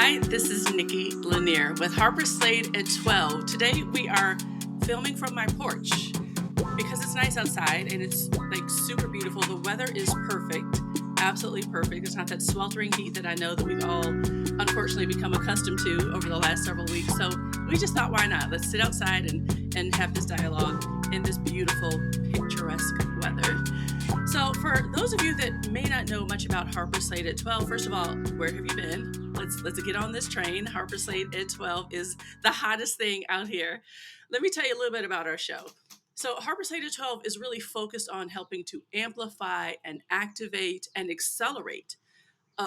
Hi, this is Nikki Lanier with Harper Slade at 12. Today we are filming from my porch because it's nice outside and it's like super beautiful. The weather is perfect, absolutely perfect. It's not that sweltering heat that I know that we've all unfortunately become accustomed to over the last several weeks. So we just thought, why not? Let's sit outside and have this dialogue in this beautiful, picturesque weather. So for those of you that may not know much about Harper Slade at 12, first of all, where have you been? Let's get on this train. Harper Slade at 12 is the hottest thing out here. Let me tell you a little bit about our show. So Harper Slade at 12 is really focused on helping to amplify and activate and accelerate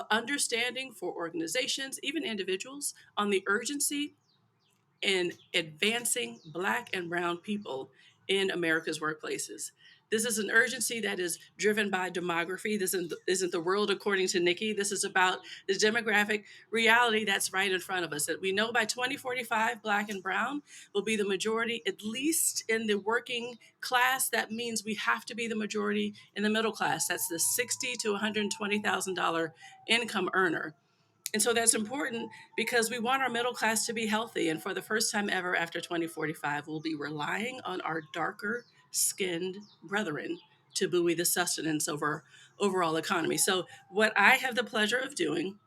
understanding for organizations, even individuals, on the urgency in advancing Black and Brown people in America's workplaces. This is an urgency that is driven by demography. This isn't the world according to Nikki. This is about the demographic reality that's right in front of us. That we know by 2045, Black and Brown will be the majority, at least in the working class. That means we have to be the majority in the middle class. That's the $60,000 to $120,000 income earner. And so that's important because we want our middle class to be healthy. And for the first time ever after 2045, we'll be relying on our darker skinned brethren to buoy the sustenance of our overall economy. So what I have the pleasure of doing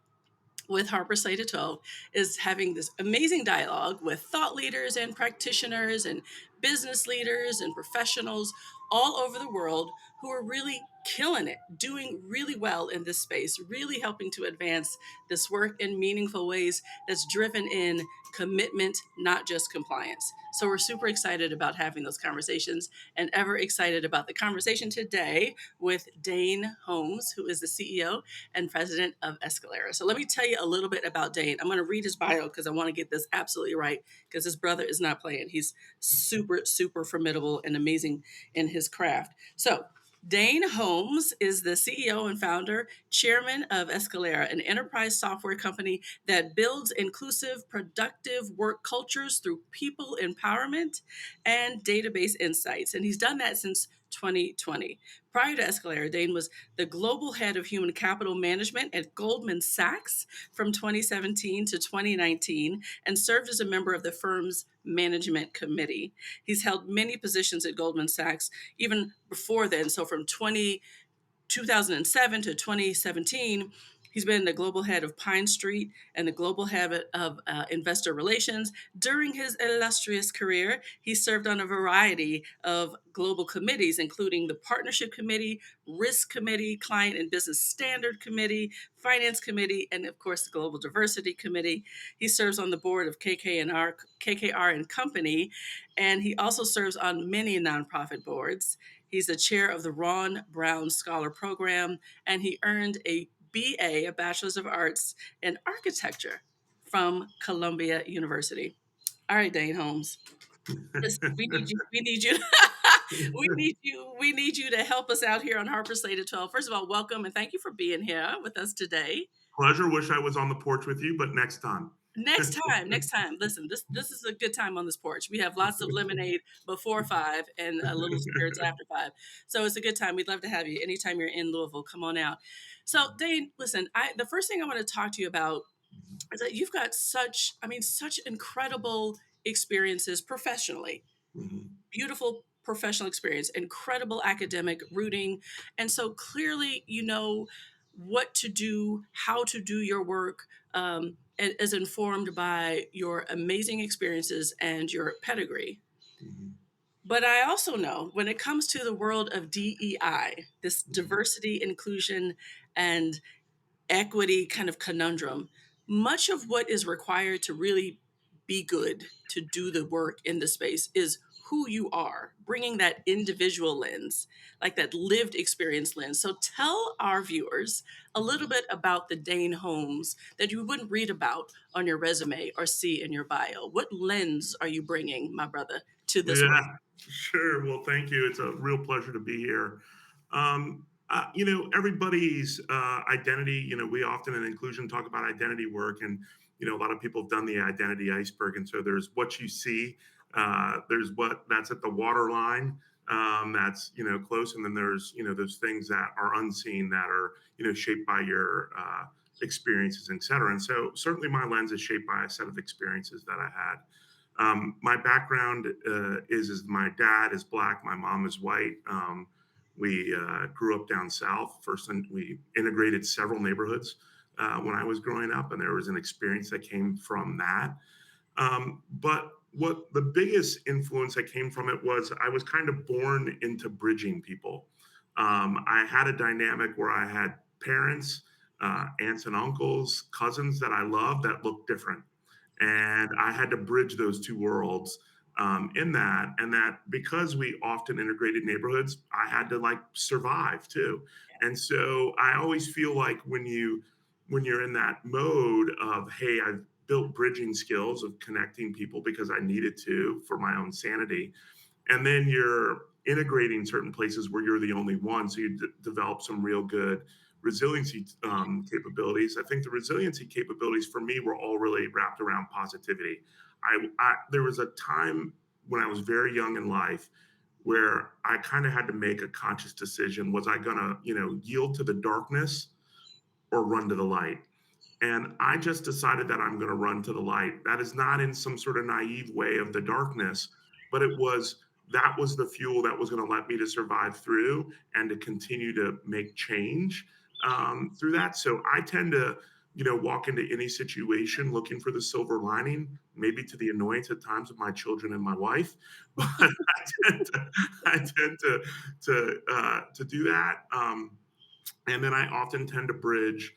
with Harper Slade at 12 is having this amazing dialogue with thought leaders and practitioners and business leaders and professionals all over the world who are really killing it, doing really well in this space, really helping to advance this work in meaningful ways that's driven in commitment, not just compliance. So we're super excited about having those conversations and ever excited about the conversation today with Dane Holmes, who is the CEO and president of Eskalera. So let me tell you a little bit about Dane. I'm going to read his bio because I want to get this absolutely right because his brother is not playing. He's super, super formidable and amazing in his craft. So Dane Holmes is the CEO and founder, chairman of Eskalera, an enterprise software company that builds inclusive, productive work cultures through people empowerment and database insights. And he's done that since 2020. Prior to Eskalera, Dane was the global head of human capital management at Goldman Sachs from 2017 to 2019 and served as a member of the firm's management committee. He's held many positions at Goldman Sachs even before then. So from 2007 to 2017, he's been the global head of Pine Street and the global head of investor relations. During his illustrious career, he served on a variety of global committees, including the Partnership Committee, Risk Committee, Client and Business Standard Committee, Finance Committee, and of course, the Global Diversity Committee. He serves on the board of KKR and Company, and he also serves on many nonprofit boards. He's the chair of the Ron Brown Scholar Program, and he earned a BA, a Bachelor's of Arts in Architecture from Columbia University. All right, Dane Holmes. Listen, we need you. We need you. We need you. We need you to help us out here on Harper Slade at 12. First of all, welcome and thank you for being here with us today. Pleasure. Wish I was on the porch with you, but next time. Next time. Listen, this is a good time on this porch. We have lots of lemonade before 5 and a little spirits after 5. So it's a good time. We'd love to have you anytime you're in Louisville. Come on out. So Dane, listen, the first thing I want to talk to you about is that you've got such incredible experiences professionally, Mhm. beautiful professional experience, incredible academic rooting. And so clearly, you know what to do, how to do your work, as informed by your amazing experiences and your pedigree. Mhm. But I also know when it comes to the world of DEI, this Mhm. diversity, inclusion, and equity kind of conundrum, much of what is required to really be good, to do the work in the space, is who you are, bringing that individual lens, like that lived experience lens. So tell our viewers a little bit about the Dane Holmes that you wouldn't read about on your resume or see in your bio. What lens are you bringing, my brother, to this work? Yeah, sure. Well, thank you. It's a real pleasure to be here. Everybody's identity, we often in inclusion talk about identity work, and, a lot of people have done the identity iceberg. And so there's what you see, there's what that's at the waterline, that's, close. And then there's, those things that are unseen that are, shaped by your experiences, et cetera. And so certainly my lens is shaped by a set of experiences that I had. My background is my dad is black, my mom is white. We grew up down south. First, and we integrated several neighborhoods when I was growing up, and there was an experience that came from that. But what the biggest influence that came from it was I was kind of born into bridging people. I had a dynamic where I had parents, aunts and uncles, cousins that I loved that looked different. And I had to bridge those two worlds in that. And that because we often integrated neighborhoods, I had to like survive too. And so I always feel like when you're in that mode of, hey, I've built bridging skills of connecting people because I needed to for my own sanity. And then you're integrating certain places where you're the only one. So you develop some real good resiliency capabilities. I think the resiliency capabilities for me were all really wrapped around positivity. There was a time when I was very young in life where I kind of had to make a conscious decision. Was I going to, yield to the darkness or run to the light? And I just decided that I'm going to run to the light. That is not in some sort of naive way of the darkness, but that was the fuel that was going to let me to survive through and to continue to make change through that. So I tend to, walk into any situation looking for the silver lining, maybe to the annoyance at times of my children and my wife, but I tend to do that. And then I often tend to bridge,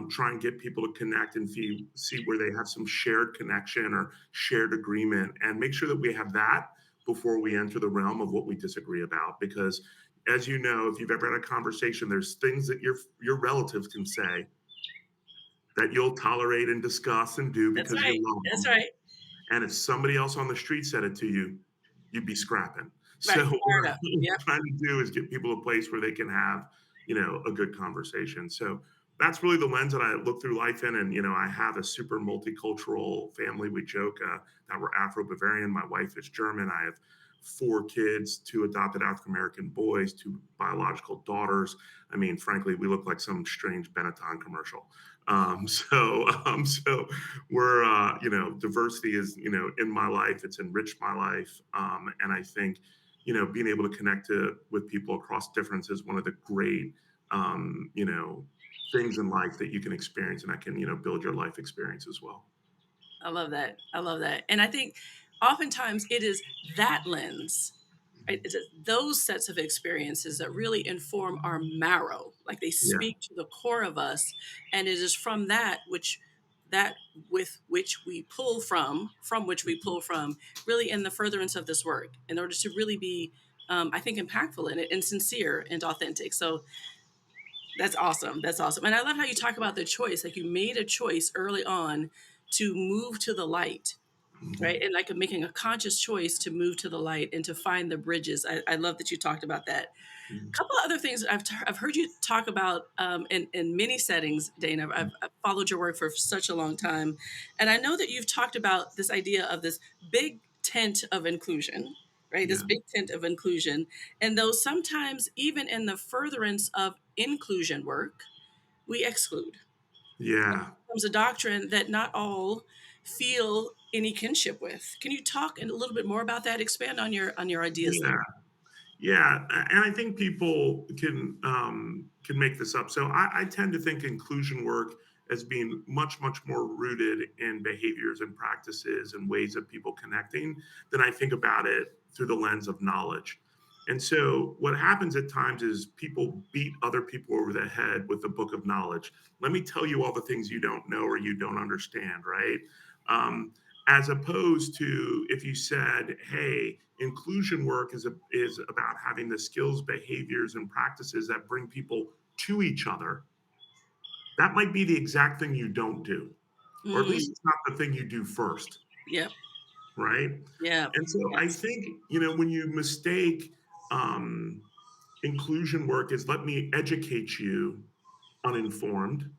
try and get people to connect and see where they have some shared connection or shared agreement, and make sure that we have that before we enter the realm of what we disagree about. Because, as you know, if you've ever had a conversation, there's things that your relatives can say that you'll tolerate and discuss and do That's because you right. love That's them. right. And if somebody else on the street said it to you, you'd be scrapping. Right. So what Fired up. I'm Yep. trying to do is get people a place where they can have, a good conversation. So that's really the lens that I look through life in. And, I have a super multicultural family. We joke that we're Afro-Bavarian. My wife is German. I have 4 kids, 2 adopted African American boys, 2 biological daughters. I mean, frankly, we look like some strange Benetton commercial. So we're diversity is in my life, it's enriched my life, and I think being able to connect with people across difference is one of the great things in life that you can experience, and that can build your life experience as well. I love that. I love that. And I think oftentimes it is that lens, right? It's those sets of experiences that really inform our marrow. Like they Yeah, speak to the core of us. And it is from that with which we pull from which we pull from, really in the furtherance of this work in order to really be, I think, impactful in it and sincere and authentic. So that's awesome. That's awesome. And I love how you talk about the choice. Like you made a choice early on to move to the light, right? mhm, And like making a conscious choice to move to the light and to find the bridges. I love that you talked about that. mhm, A couple of other things I've heard you talk about in many settings, Dane. I've followed your work for such a long time. And I know that you've talked about this idea of this big tent of inclusion, right? This yeah, big tent of inclusion. And though sometimes, even in the furtherance of inclusion work, we exclude. yeah, Becomes a doctrine that not all feel any kinship with. Can you talk a little bit more about that? Expand on your ideas yeah. there. Yeah, and I think people can make this up. So I tend to think inclusion work as being much more rooted in behaviors and practices and ways of people connecting than I think about it through the lens of knowledge. And so what happens at times is people beat other people over the head with the book of knowledge. Let me tell you all the things you don't know or you don't understand, right? Um, as opposed to if you said, "Hey, inclusion work is about having the skills, behaviors, and practices that bring people to each other." That might be the exact thing you don't do, or at least Mm, it's not the thing you do first, yep. right? Yep. And so I Yes. think when you mistake um, inclusion work as let me educate you uninformed,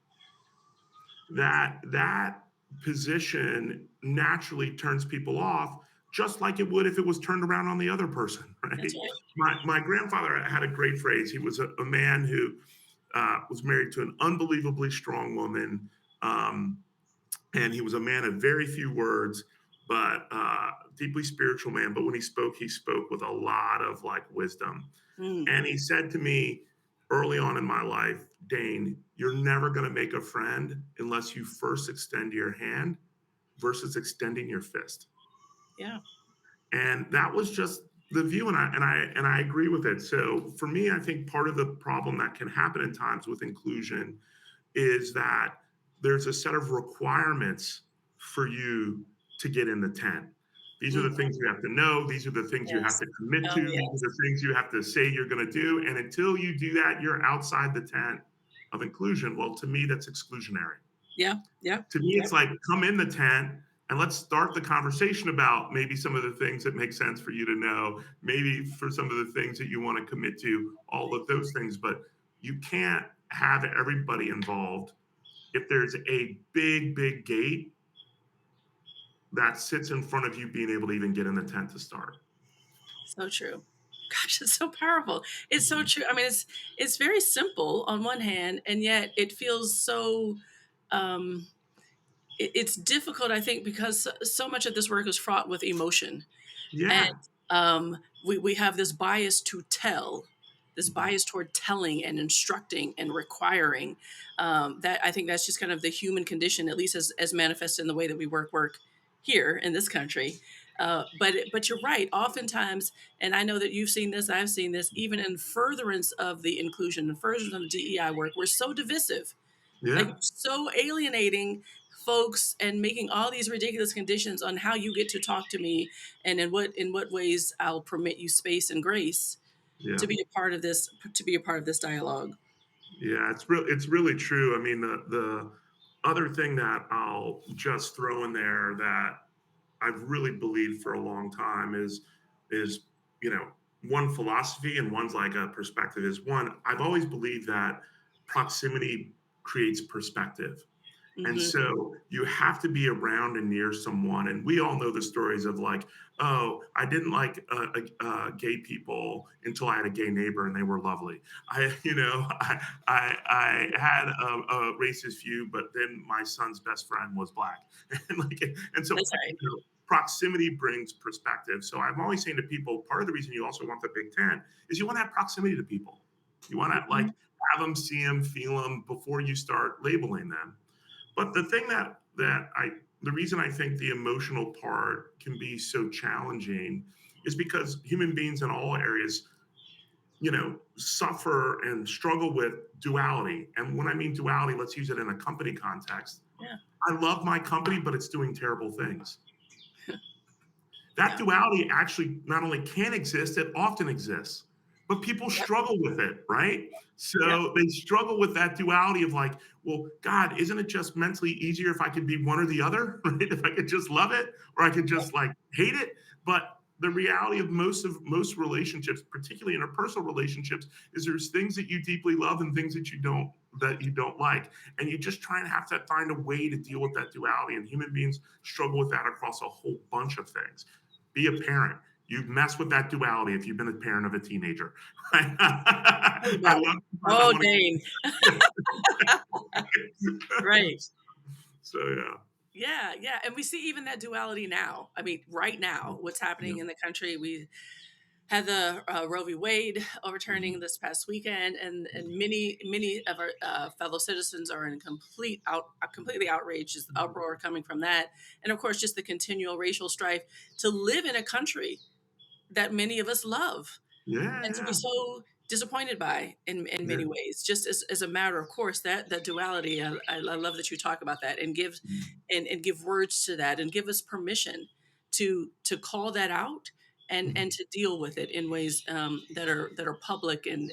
that position naturally turns people off, just like it would if it was turned around on the other person, That's right? right. My grandfather had a great phrase. He was a man who was married to an unbelievably strong woman. Um, and he was a man of very few words, but deeply spiritual man. But when he spoke with a lot of like wisdom. Mm, And he said to me early on in my life, Dane, you're never going to make a friend unless you first extend your hand versus extending your fist. yeah. And that was just the view, and I agree with it. So for me, I think part of the problem that can happen in times with inclusion is that there's a set of requirements for you to get in the tent. These are the Mhm. things you have to know. These are the things you have Yes. to commit Oh, to. These are the yes. things you have to say you're going to do. And until you do that, you're outside the tent of inclusion. Well, to me, that's exclusionary. Yeah. Yeah. To me, it's Yep. like come in the tent and let's start the conversation about maybe some of the things that make sense for you to know, maybe for some of the things that you want to commit to, all of those things. But you can't have everybody involved if there's a big gate that sits in front of you being able to even get in the tent to start. So true. Gosh, it's so powerful. It's so Mhm. true. I mean, it's very simple on one hand, and yet it feels so um it's difficult, I think, because so much of this work is fraught with emotion. And Yeah. we have this bias to tell, this Mhm. bias toward telling and instructing and requiring. That I think that's just kind of the human condition, at least as manifested in the way that we work here in this country. But you're right. Oftentimes, and I know that you've seen this, I've seen this, even in furtherance of the inclusion and furtherance of the DEI work, we're so divisive, like Yeah. so alienating folks and making all these ridiculous conditions on how you get to talk to me and in what ways I'll permit you space and grace Yeah. to be a part of this dialogue. Yeah. It's really true. I mean, the other thing that I'll just throw in there that I've really believed for a long time is you know one philosophy and one's like a perspective is one. I've always believed that proximity creates perspective. And Hmm. so you have to be around and near someone. And we all know the stories of like, oh, I didn't like gay people until I had a gay neighbor and they were lovely. I had a racist view, but then my son's best friend was black. and like, and so, That's right. proximity brings perspective. So I'm always saying to people, part of the reason you also want the Big Ten is you want to have proximity to people. You want to like Mhm. have them, see them, feel them before you start labeling them. But the thing the reason I think the emotional part can be so challenging is because human beings in all areas, suffer and struggle with duality. And when I mean duality, let's use it in a company context. Yeah. I love my company, but it's doing terrible things. That Yeah. duality actually not only can exist, it often exists. But people Yep. struggle with it, right? Yep. So they struggle with that duality of like, well, God, isn't it just mentally easier if I could be one or the other, right? If I could just love it or I could just like hate it. But the reality of most relationships, particularly interpersonal relationships, is there's things that you deeply love and things that you don't like. And you just try and have to find a way to deal with that duality. And human beings struggle with that across a whole bunch of things. Be a parent. You mess with that duality if you've been a parent of a teenager. Right? Tell me I about it. love you, but I Oh, want Dane. to. Right. So yeah. Yeah, yeah, and we see even that duality now. I mean, right now, what's Yeah. happening in the country? We had the Roe v. Wade Mhm. overturning this past weekend, and many of our fellow citizens are in completely outraged, just uproar coming from that, and of course, just the continual racial strife to live in a country that many of us love Yeah, and to be yeah. so disappointed by in Yeah. many ways, just as a matter of course, that duality. I love that you talk about that and Mhm. give words to that and give us permission to call that out Mhm. and to deal with it in ways that are public and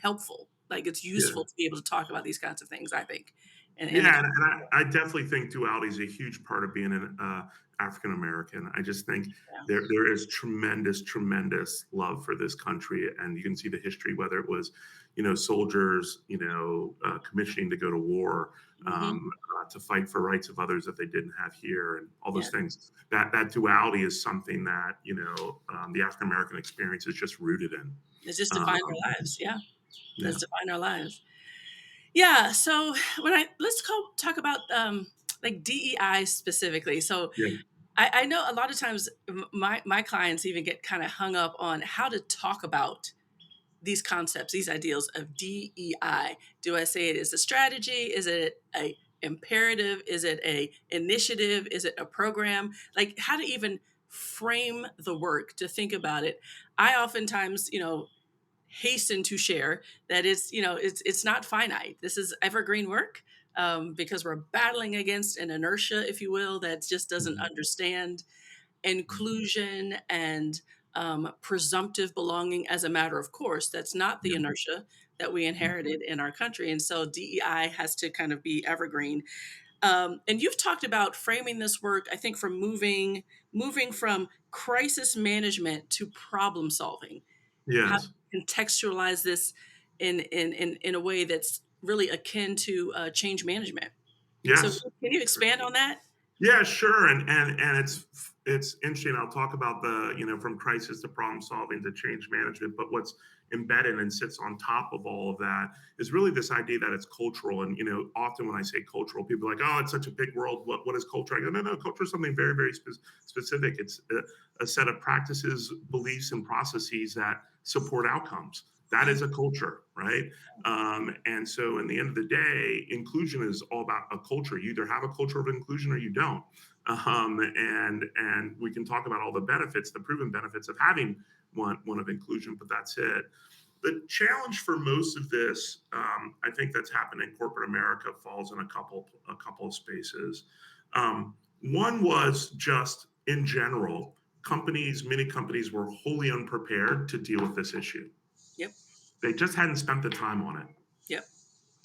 helpful. Like it's Yeah. useful to be able to talk about these kinds of things, I think. And the Yeah, and I definitely think duality is a huge part of being an African American. I just think yeah. there is tremendous love for this country, and you can see the history, whether it was, soldiers, commissioning to go to war, Hmm. to fight for rights of others that they didn't have here, and all those Yeah. things. That duality is something that the African American experience is just rooted in. It's just Um, defined our lives. Yeah. Yeah. That's define our lives. Yeah. So let's talk about like DEI specifically. So Yeah. I know a lot of times my clients even get kind of hung up on how to talk about these concepts, these ideals of DEI. Do I say it is a strategy? Is it a imperative? Is it a initiative? Is it a program? Like how to even frame the work to think about it. I oftentimes, hasten to share that it's not finite. This is evergreen work because we're battling against an inertia, if you will, that just doesn't Mhm. understand Mhm. inclusion and presumptive belonging as a matter of course. That's not the Yeah. inertia that we Mhm. inherited in our country. And so DEI has to kind of be evergreen. And you've talked about framing this work, I think, from moving from crisis management to problem solving. How Yes. to contextualize this in a way that's really akin to change management. So Yes. can you expand on that? Yeah, sure. And it's interesting. I'll talk about the, from crisis to problem solving to change management. But what's embedded and sits on top of all of that is really this idea that it's cultural. And often when I say cultural, people are like, "Oh, it's such a big world. What is culture?" I go, "No, no. Culture is something very, very specific. It's a set of practices, beliefs, and processes that support outcomes. That Yeah. is a culture, right? And so, in the end of the day, inclusion is all about a culture. You either have a culture of inclusion or you don't. And we can talk about all the benefits, the proven benefits of having one of inclusion, but that's it. The challenge for most of this, I think that's happened in corporate America, falls in a couple of spaces. One was just in general, many companies were wholly unprepared to deal with this issue. Yep. They just hadn't spent the time on it. Yep.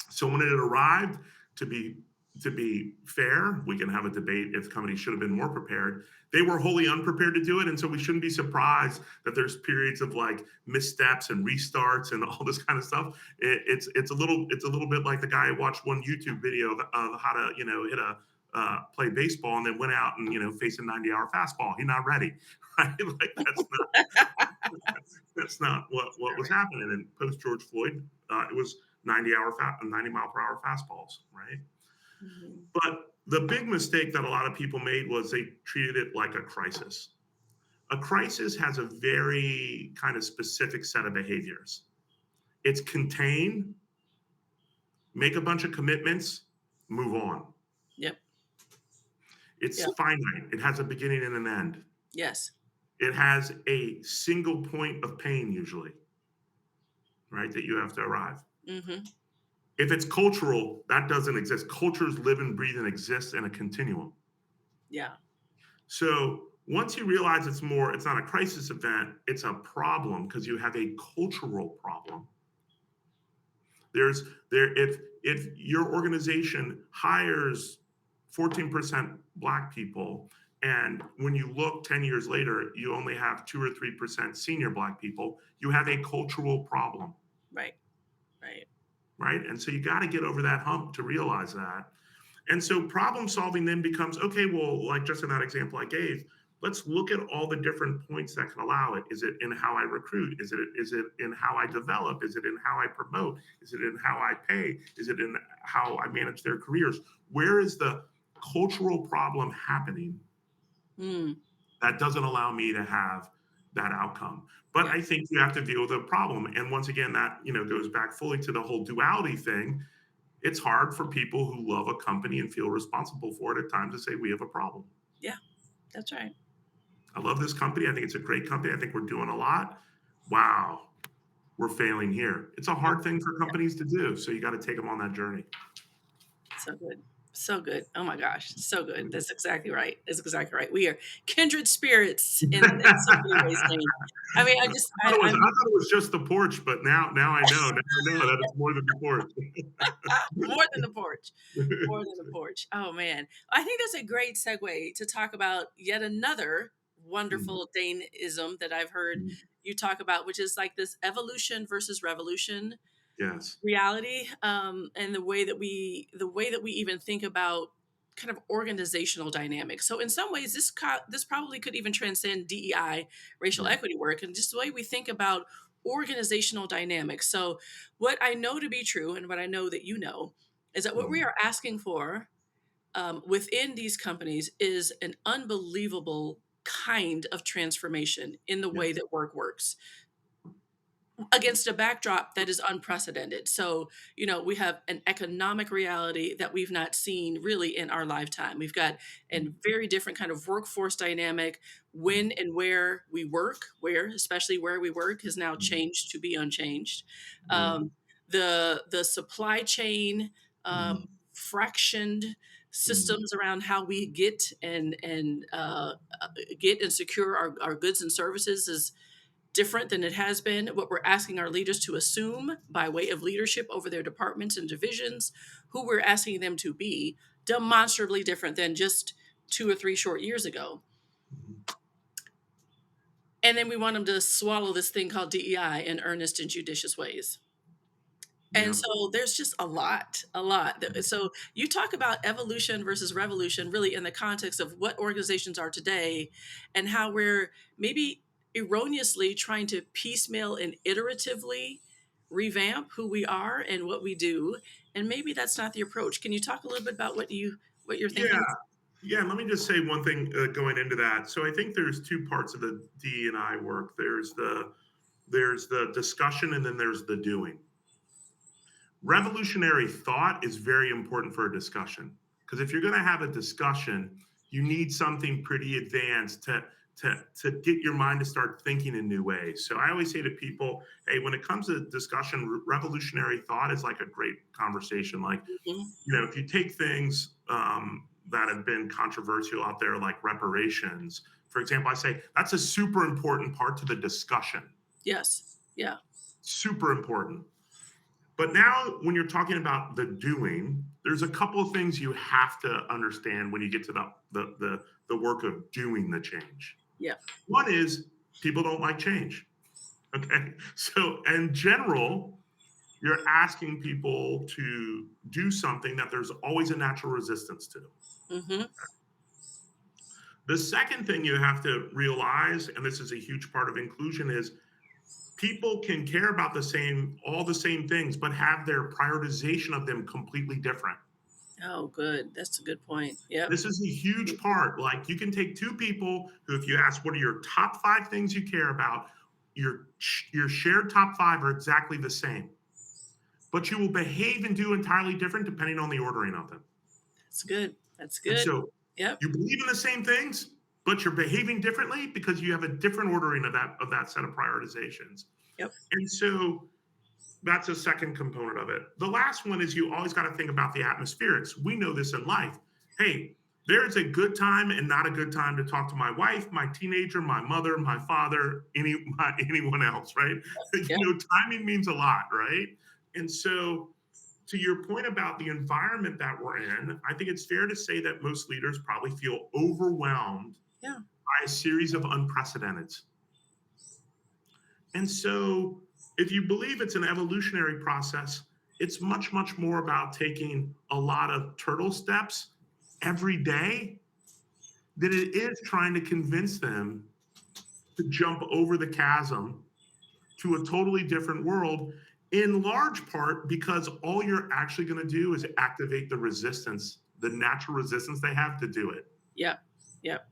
So when it arrived, to be to be fair, we can have a debate if companies should have been more prepared. They were wholly unprepared to do it, and so we shouldn't be surprised that there's periods of like missteps and restarts and all this kind of stuff. It's a little bit like the guy who watched one YouTube video of how to hit a play baseball and then went out and face a 90-hour fastball. He's not ready, right? Like that's not what was All happening. And post George Floyd, it was 90 mile per hour fastballs, right? right. But the big mistake that a lot of people made was they treated it like a crisis. A crisis has a very kind of specific set of behaviors. It's contain, make a bunch of commitments, move on. Yep. It's Yep. finite. It has a beginning and an end. Yes. It has a single point of pain usually, right? That you have to arrive. Hmm. If it's cultural, that doesn't exist. Cultures live and breathe and exist in a continuum. Yeah. So once you realize it's not a crisis event, it's a problem because you have a cultural problem. If your organization hires 14% black people, and when you look 10 years later, you only have 2 or 3% senior black people, you have a cultural problem, Right. Right. right? And so you got to get over that hump to realize that. And so problem solving then becomes okay, well, like just in that example I gave, let's look at all the different points that can allow it. Is it in how I recruit? Is it in how I develop? Is it in how I promote? Is it in how I pay? Is it in how I manage their careers? Where is the cultural problem happening Mm. that doesn't allow me to have that outcome? But Yeah. I think you have to deal with a problem. And once again, that goes back fully to the whole duality thing. It's hard for people who love a company and feel responsible for it at times to say we have a problem. Yeah. That's right. I love this company. I think it's a great company. I think we're doing a lot. Wow, we're failing here. It's a Yep. hard thing for Yep. companies to do. So you got to take them on that journey. So good. So good. Oh my gosh. So good. Mhm. That's exactly right. That's exactly right. We are kindred spirits in so many ways, Dane. I mean, I thought it was just the porch, but now I know. Now I know that it's more than the porch. more than the porch. More than the porch. Oh man. I think that's a great segue to talk about yet another Mhm, wonderful Daneism that I've heard mhm. you talk about, which is like this evolution versus revolution Yes. reality, and the way that we even think about kind of organizational dynamics. So in some ways, this probably could even transcend DEI, racial Yeah. equity work, and just the way we think about organizational dynamics. So, what I know to be true, and what I know that you know, is that what we Mhm. are asking for within these companies is an unbelievable kind of transformation in the way Yes. that work works against a backdrop that is unprecedented. So, we have an economic reality that we've not seen really in our lifetime. We've got a very different kind of workforce dynamic. When and where we work, especially where we work, has now Mhm. changed to be unchanged. Yeah. Um, the supply chain Mhm. fractioned Mhm. systems around how we get and secure our goods and services is different than it has been. What we're asking our leaders to assume by way of leadership over their departments and divisions, who we're asking them to be, demonstrably different than just 2 or 3 short years ago. Mhm. And then we want them to swallow this thing called DEI in earnest and judicious ways. And Yeah. so there's just a lot, a lot. So you talk about evolution versus revolution, really in the context of what organizations are today and how we're maybe erroneously trying to piecemeal and iteratively revamp who we are and what we do. And maybe that's not the approach. Can you talk a little bit about what you're Yeah. thinking? Yeah. Let me just say one thing going into that. So I think there's two parts of the D and I work. There's the discussion and then there's the doing. Revolutionary thought is very important for a discussion because if you're going to have a discussion, you need something pretty advanced to get your mind to start thinking in new ways. So I always say to people, hey, when it comes to discussion, revolutionary thought is like a great conversation. Like, Mhm. if you take things that have been controversial out there, like reparations, for example, I say that's a super important part to the discussion. Yes. Yeah. Super important. But now, when you're talking about the doing, there's a couple of things you have to understand when you get to the work of doing the change. Yeah. One is people don't like change. Okay, so in general, you're asking people to do something that there's always a natural resistance to. Hmm. The second thing you have to realize, and this is a huge part of inclusion, is people can care about all the same things, but have their prioritization of them completely different. Oh, good. That's a good point. Yep. This is a huge part. Like you can take two people who, if you ask what are your top five things you care about, your shared top five are exactly the same, but you will behave and do entirely different depending on the ordering of them. That's good. That's And good. so Yep. you believe in the same things, but you're behaving differently because you have a different ordering of that set of prioritizations. Yep. And so that's a second component of it. The last one is you always got to think about the atmospherics. We know this in life. Hey, there's a good time and not a good time to talk to my wife, my teenager, my mother, my father, anyone else, right? Yep. Timing means a lot, right? And so, to your point about the environment that we're in, I think it's fair to say that most leaders probably feel overwhelmed Yeah. by a series of unprecedented. And so, if you believe it's an evolutionary process, it's much, much more about taking a lot of turtle steps every day than it is trying to convince them to jump over the chasm to a totally different world, in large part because all you're actually going to do is activate the resistance, the natural resistance they have to do it. Yep. Yep.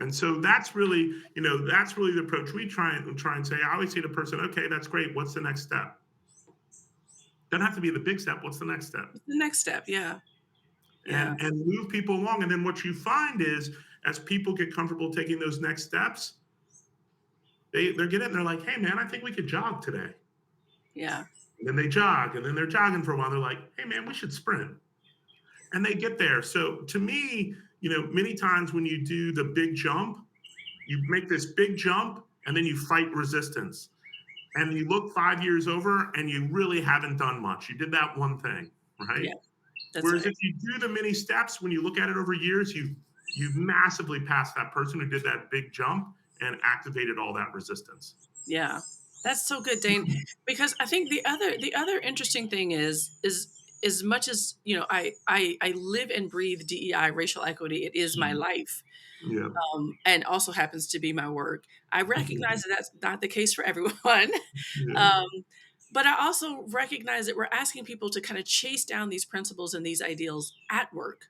And so that's really the approach we try and say. I always say to the person, okay, that's great. What's the next step? Doesn't have to be the big step. What's the next step? The next step. Yeah. Yeah. And move people along. And then what you find is as people get comfortable taking those next steps, they're getting they're like, hey man, I think we could jog today. Yeah. And then they jog, and then they're jogging for a while. They're like, hey man, we should sprint. And they get there. So to me, many times when you do the big jump, you make this big jump and then you fight resistance. And you look 5 years over and you really haven't done much. You did that one thing, right? Yeah. That's Whereas right. if you do the many steps, when you look at it over years, you've massively passed that person who did that big jump and activated all that resistance. Yeah. That's so good, Dane. Because I think the other interesting thing is as much as, I live and breathe DEI, racial equity, it is my Mhm. life, Yeah. and also happens to be my work. I recognize that that's not the case for everyone. Yeah. um, but I also recognize that we're asking people to kind of chase down these principles and these ideals at work,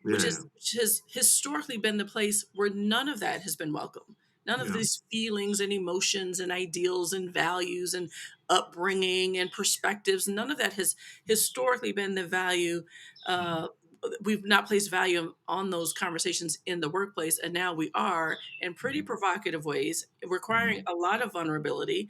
Yeah. which has historically been the place where none of that has been welcome. None of Yeah. these feelings and emotions and ideals and values and upbringing and perspectives, none of that has historically been the value. Uh, we've not placed value on those conversations in the workplace, and now we are in pretty Mhm. provocative ways, requiring Mhm. a lot of vulnerability,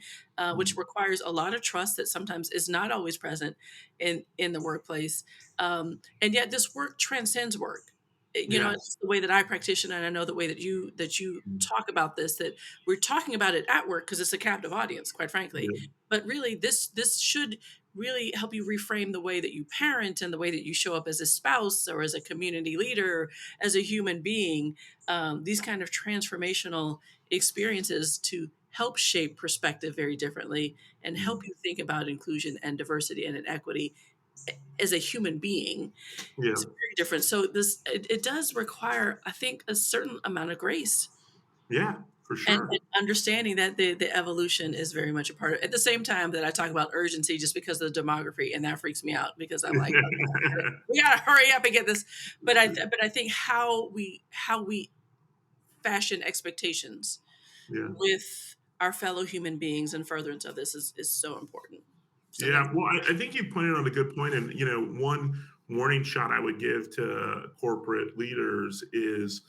which Mhm. requires a lot of trust that sometimes is not always present in the workplace. And yet this work transcends work. Yes. It's the way that I practitioner, and I know the way that you Mhm. talk about this, that we're talking about it at work because it's a captive audience, quite frankly. Yeah. But really, this should really help you reframe the way that you parent and the way that you show up as a spouse or as a community leader, or as a human being. These kind of transformational experiences to help shape perspective very differently and help Mhm. you think about inclusion and diversity and equity as a human being. Yeah. It's very different. So it does require, I think, a certain amount of grace Yeah, for and sure. understanding that the evolution is very much a part of it. At the same time that I talk about urgency just because of the demography, and that freaks me out because I'm like, okay, we gotta hurry up and get this. But I think how we fashion expectations Yeah. with our fellow human beings in furtherance of this is so important. So thanks. Yeah, well, I think you pointed out a good point, and one warning shot I would give to corporate leaders is,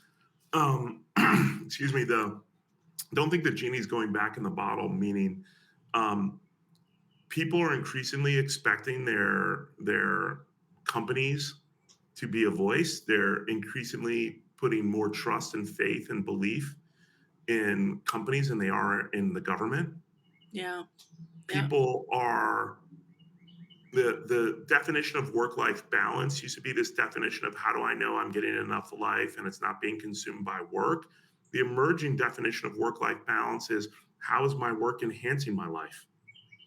excuse me, the don't think the genie's going back in the bottle. Meaning, um, people are increasingly expecting their companies to be a voice. They're increasingly putting more trust and faith and belief in companies than they are in the government. Yeah. Yeah. People are the definition of work life balance used to be this definition of how do I know I'm getting enough life and it's not being consumed by work. The emerging definition of work life balance is how is my work enhancing my life?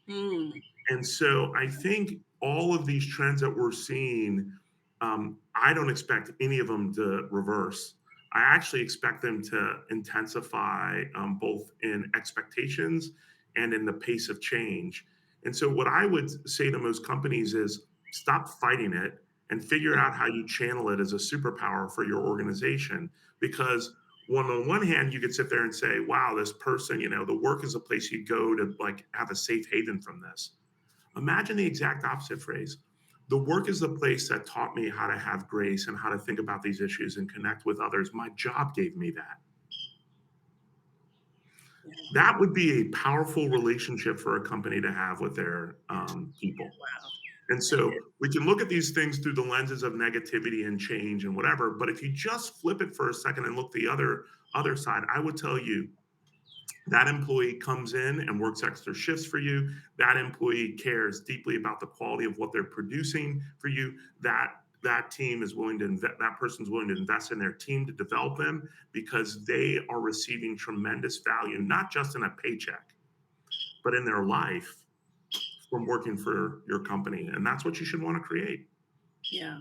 Mm. And so I think all of these trends that we're seeing, I don't expect any of them to reverse. I actually expect them to intensify, both in expectations and in the pace of change. And so, what I would say to most companies is stop fighting it and figure out how you channel it as a superpower for your organization. Because on one hand, you could sit there and say, wow, this person, the work is a place you go to like have a safe haven from this. Imagine the exact opposite phrase. The work is the place that taught me how to have grace and how to think about these issues and connect with others. My job gave me that. Yeah. That would be a powerful relationship for a company to have with their people. Wow. And so we can look at these things through the lenses of negativity and change and whatever. But if you just flip it for a second and look the other side, I would tell you that employee comes in and works extra shifts for you. That employee cares deeply about the quality of what they're producing for you. That team is willing to invest, that person's willing to invest in their team to develop them because they are receiving tremendous value, not just in a paycheck, but in their life from working for your company. And that's what you should want to create. Yeah.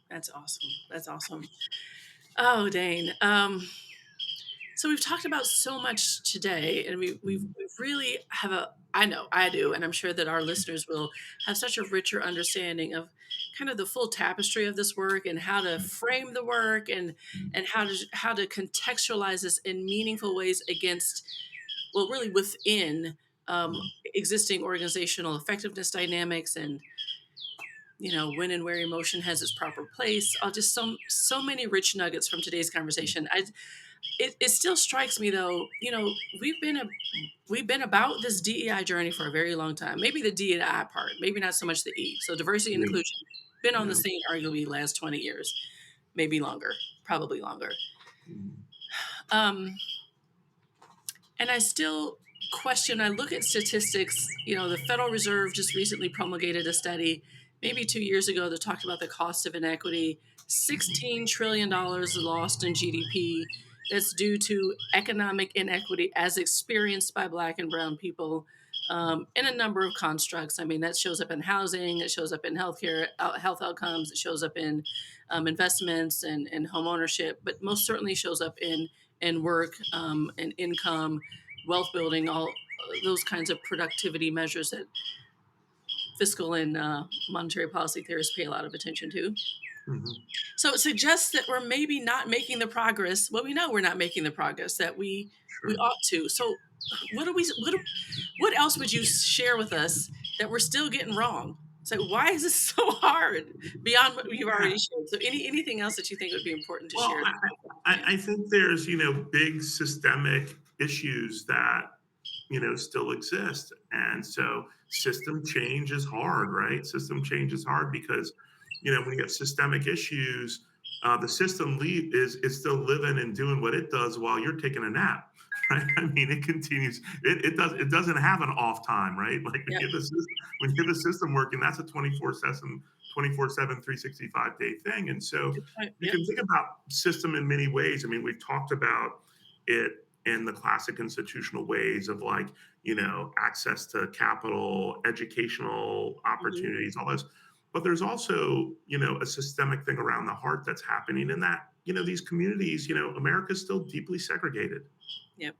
That's awesome. That's awesome. Oh, Dane. So we've talked about so much today, and we've really have a. I know I do, and I'm sure that our listeners will have such a richer understanding of kind of the full tapestry of this work and how to frame the work and how to contextualize this in meaningful ways against, well, really within existing organizational effectiveness dynamics, and when and where emotion has its proper place. Just so many rich nuggets from today's conversation. It still strikes me though, we've been about this DEI journey for a very long time. Maybe the DEI part, maybe not so much the E. So diversity and Yeah, inclusion been on the yeah. scene arguably last 20 years, maybe longer, probably longer. Mhm. Um, and I still question. I look at statistics. The Federal Reserve just recently promulgated a study, maybe 2 years ago, that talked about the cost of inequity. $16 trillion lost in GDP. That's due to economic inequity as experienced by Black and Brown people in a number of constructs. I mean, that shows up in housing, it shows up in healthcare, health outcomes, it shows up in investments and home ownership, but most certainly shows up in work and income, wealth building, all those kinds of productivity measures that fiscal and monetary policy theorists pay a lot of attention to. Mhm. So it suggests that we're maybe not making the progress. Well, we know we're not making the progress that we Sure. ought to. So what else would you share with us that we're still getting wrong? So why is this so hard beyond what you've Yeah. already shared? So anything else that you think would be important to Well, share? I think there's, big systemic issues that, still exist. And so system change is hard, right? System change is hard because, when you have systemic issues, the system is still living and doing what it does while you're taking a nap. Right? I mean, it continues. It doesn't have an off time, right? Like Yep. when you have a system working, that's a 24/7, 365-day thing. And so Good point. you Yep. can think about system in many ways. I mean, we've talked about it in the classic institutional ways of like, access to capital, educational Hmm. opportunities, all those. But there's also, a systemic thing around the heart that's happening in that, these communities, America's still deeply segregated, Yep.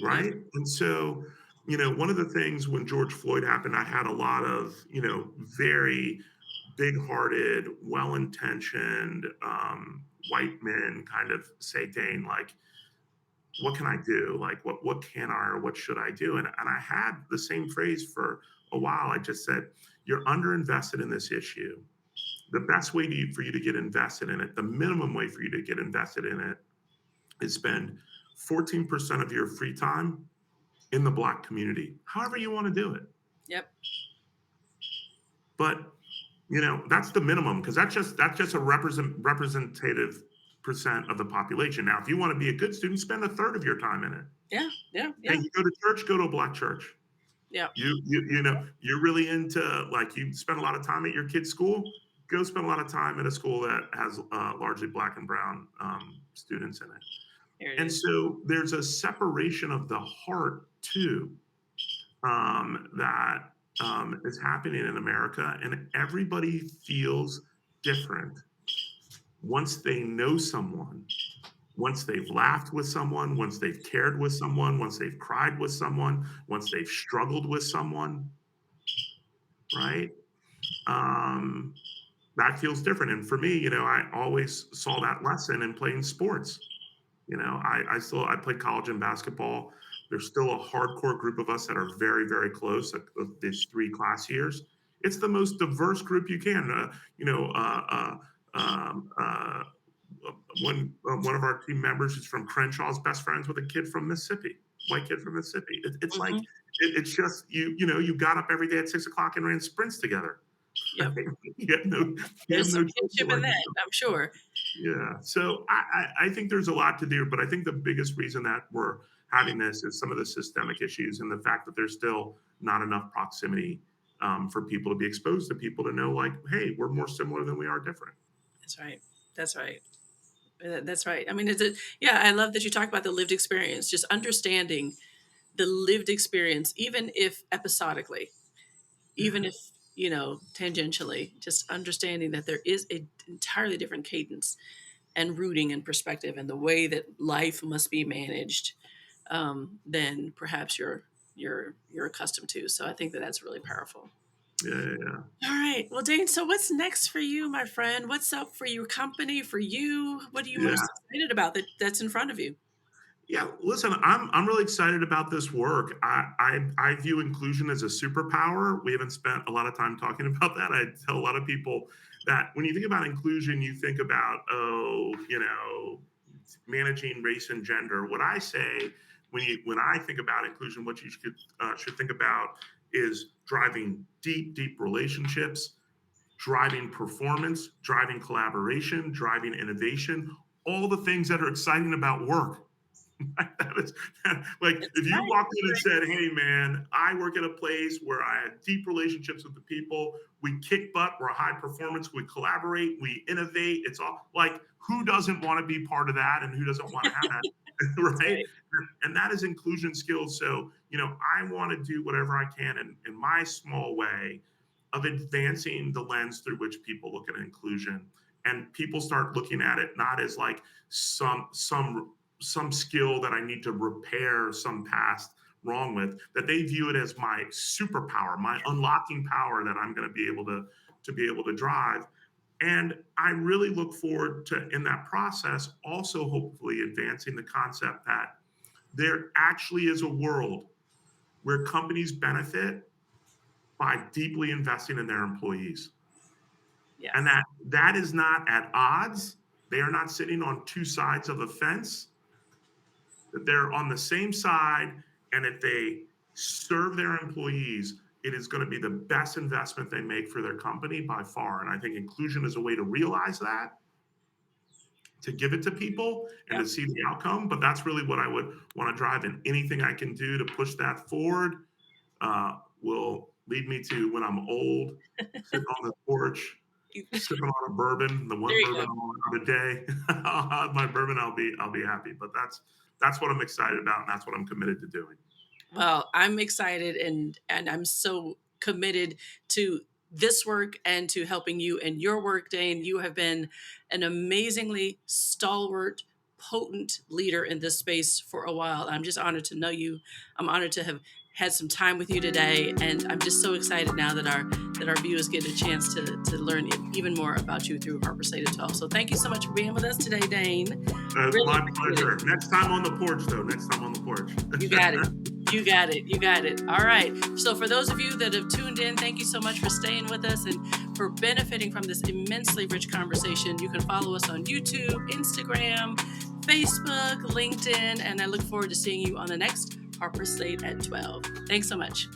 Yep. right? And so, one of the things when George Floyd happened, I had a lot of, very big-hearted, well-intentioned white men kind of say, Dane, like, what can I do? Like, what can I or what should I do? And I had the same phrase for a while. I just said, you're underinvested in this issue. The best way for you to get invested in it, the minimum way for you to get invested in it, is spend 14% of your free time in the Black community, however you want to do it. Yep. But that's the minimum because that's just a representative percent of the population. Now, if you want to be a good student, spend a third of your time in it. Yeah. Yeah. Hey, Yeah. you go to church, go to a Black church. Yeah. You're really into, like, you spend a lot of time at your kid's school, go spend a lot of time at a school that has largely Black and brown students in it. There it And is. so there's a separation of the heart too, that is happening in America, and everybody feels different once they know someone, once they've laughed with someone, once they've cared with someone, once they've cried with someone, once they've struggled with someone, right? Um, that feels different. And for me, I always saw that lesson in playing sports. I played college and basketball. There's still a hardcore group of us that are very, very close of these 3 class years. It's the most diverse group you can. Um, uh, one of our team members is from Crenshaw's best friends with a kid from Mississippi, white kid from Mississippi. It's like Hmm. it's just you got up every day at 6 o'clock and ran sprints together. Yep. you have no you have There's no some choice kinship in like that, I'm sure. yeah. So I think there's a lot to do, but I think the biggest reason that we're having this is some of the systemic issues and the fact that there's still not enough proximity for people to be exposed to people to know, like, hey, we're more similar than we are different. That's right. That's right. That's right. I mean, yeah, I love that you talk about the lived experience, just understanding the lived experience, even if episodically, even Yeah. if, tangentially, just understanding that there is an entirely different cadence and rooting and perspective and the way that life must be managed than perhaps you're accustomed to. So I think that that's really powerful. Yeah. Yeah. Yeah. All right. Well, Dane, so what's next for you, my friend? What's up for your company, for you? What are you Yeah. most excited about that's in front of you? Yeah, listen, I'm really excited about this work. I view inclusion as a superpower. We haven't spent a lot of time talking about that. I tell a lot of people that when you think about inclusion, you think about, managing race and gender. What I say when I think about inclusion, what you should think about is driving deep relationships, driving performance, driving collaboration, driving innovation, all the things that are exciting about work. That is like It's if you right. walked in and said, "Hey, man, I work at a place where I have deep relationships with the people. We kick butt. We're high performance. We collaborate. We innovate." It's all like, who doesn't want to be part of that, and who doesn't want to have that? That's right? right. And that is inclusion skills. So, I want to do whatever I can in my small way of advancing the lens through which people look at inclusion, and people start looking at it not as like some skill that I need to repair some past wrong with, that they view it as my superpower, my unlocking power that I'm going to be able to drive. And I really look forward to, in that process, also hopefully advancing the concept that there actually is a world where companies benefit by deeply investing in their employees. And Yes. that is not at odds. They are not sitting on two sides of a fence, that they're on the same side. And if they serve their employees, it is going to be the best investment they make for their company by far. And I think inclusion is a way to realize that, to give it to people and Yep. to see the outcome. But that's really what I would want to drive, and anything I can do to push that forward will lead me to, when I'm old, sitting on the porch, sipping on a bourbon, the There one you bourbon go. I'll have a day. I'll have my bourbon. I'll be happy. But that's what I'm excited about, and that's what I'm committed to doing. Well, I'm excited and I'm so committed to this work and to helping you in your work, Dane. You have been an amazingly stalwart, potent leader in this space for a while. I'm just honored to know you. I'm honored to have had some time with you today, and I'm just so excited now that our viewers get a chance to learn even more about you through Harper Slade as well. So thank you so much for being with us today, Dane. It's Really my appreciate pleasure. it. Next time on the porch, though. Next time on the porch. You got it. You got it. You got it. All right. So, for those of you that have tuned in, thank you so much for staying with us and for benefiting from this immensely rich conversation. You can follow us on YouTube, Instagram, Facebook, LinkedIn, and I look forward to seeing you on the next Harper Slade at 12. Thanks so much.